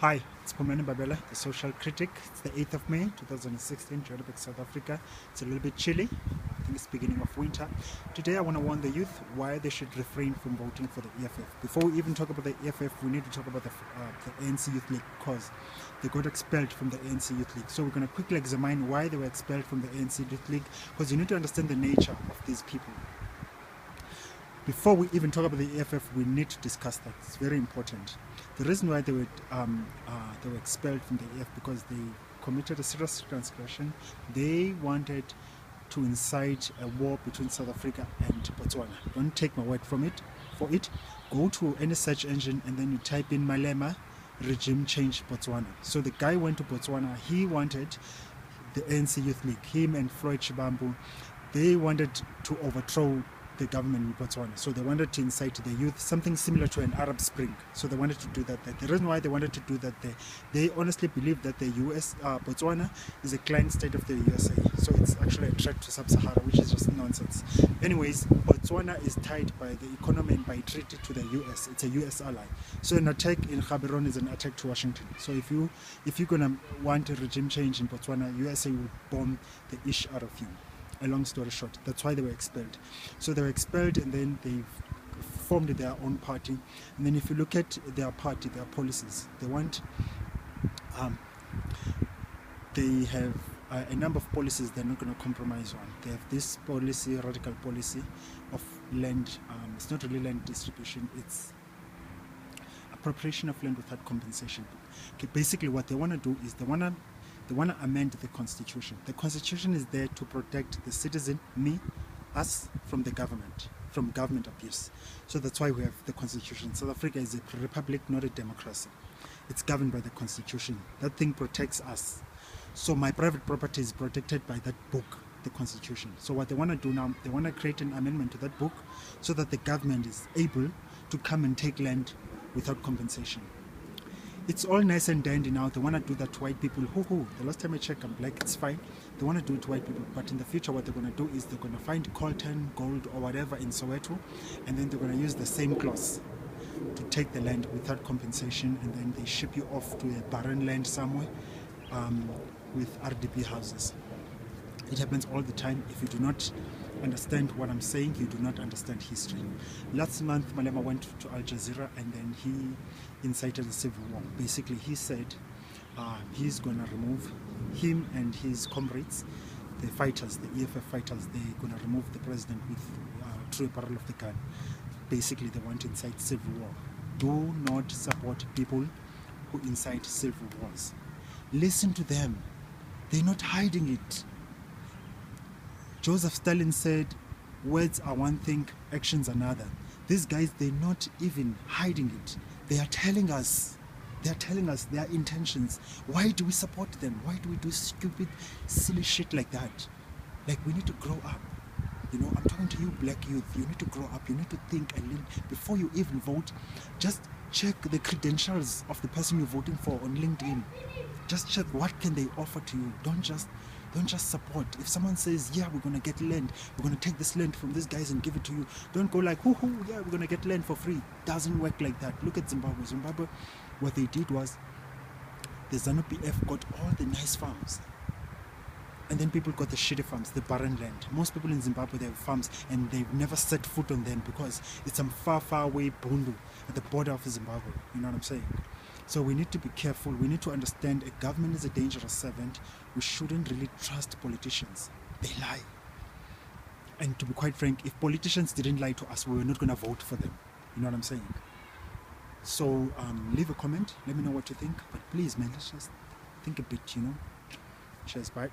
Hi, it's Pomeni Babela, the Social Critic. It's the 8th of May, 2016, Johannesburg, South Africa. It's a little bit chilly. I think it's beginning of winter. Today I want to warn the youth why they should refrain from voting for the EFF. Before we even talk about the EFF, we need to talk about the ANC Youth League, because they got expelled from the ANC Youth League. So we're going to quickly examine why they were expelled from the ANC Youth League, because you need to understand the nature of these people. Before we even talk about the EFF, we need to discuss that. It's very important. The reason why they were expelled from the EFF because they committed a serious transgression. They wanted to incite a war between South Africa and Botswana. Don't take my word for it. Go to any search engine and then you type in Malema regime change Botswana. So the guy went to Botswana. He wanted the ANC Youth League. Him and Floyd Shibambu, they wanted to overthrow the government in Botswana. So they wanted to incite the youth, something similar to an Arab Spring. So they wanted to do that. The reason why they wanted to do that, they honestly believe that the Botswana is a client state of the USA. So it's actually a threat to Sub-Sahara, which is just nonsense. Anyways, Botswana is tied by the economy and by treaty to the US. It's a US ally. So an attack in Gaborone is an attack to Washington. So if you're gonna want a regime change in Botswana, USA will bomb the ish out of you. A long story short, that's why they were expelled. So they were expelled and then they formed their own party. And then if you look at their party, their policies, they have a number of policies they're not going to compromise on. They have this policy, radical policy of land. It's not really land distribution, it's appropriation of land without compensation. Okay, basically what they want to do is they want to amend the constitution. The constitution is there to protect the citizen, us, from the government, from government abuse. So that's why we have the constitution. South Africa is a republic, not a democracy. It's governed by the constitution. That thing protects us. So my private property is protected by that book, the constitution. So what they want to do now, they want to create an amendment to that book so that the government is able to come and take land without compensation. It's all nice and dandy now. They want to do that to white people. The last time I checked, I'm like, it's fine. They want to do it to white people. But in the future, what they're going to do is they're going to find coltan, gold, or whatever in Soweto, and then they're going to use the same clause to take the land without compensation, and then they ship you off to a barren land somewhere with RDP houses. It happens all the time. If you do not understand what I'm saying, you do not understand history. Last month, Malema went to Al Jazeera and then he incited a civil war. Basically, he said he's going to remove him and his comrades, the fighters, the EFF fighters, they're going to remove the president with through a barrel of the gun. Basically, they want to incite civil war. Do not support people who incite civil wars. Listen to them. They're not hiding it. Joseph Stalin said, words are one thing, actions another. These guys, they're not even hiding it. They are telling us their intentions. Why do we support them? Why do we do stupid, silly shit like that? Like, we need to grow up. You know, I'm talking to you, black youth. You need to grow up. You need to think and learn. Before you even vote, just check the credentials of the person you're voting for on LinkedIn. Just check what can they offer to you. Don't just support. If someone says, yeah, we're going to get land, we're going to take this land from these guys and give it to you, don't go like, yeah, we're going to get land for free. Doesn't work like that. Look at Zimbabwe. Zimbabwe, what they did was, the ZANU-PF got all the nice farms. And then people got the shitty farms, the barren land. Most people in Zimbabwe, they have farms and they've never set foot on them because it's some far, far away Bundu at the border of Zimbabwe. You know what I'm saying? So we need to be careful. We need to understand a government is a dangerous servant. We shouldn't really trust politicians. They lie. And to be quite frank, if politicians didn't lie to us, we were not going to vote for them. You know what I'm saying? So leave a comment. Let me know what you think. But please, man, let's just think a bit, you know. Cheers, bye.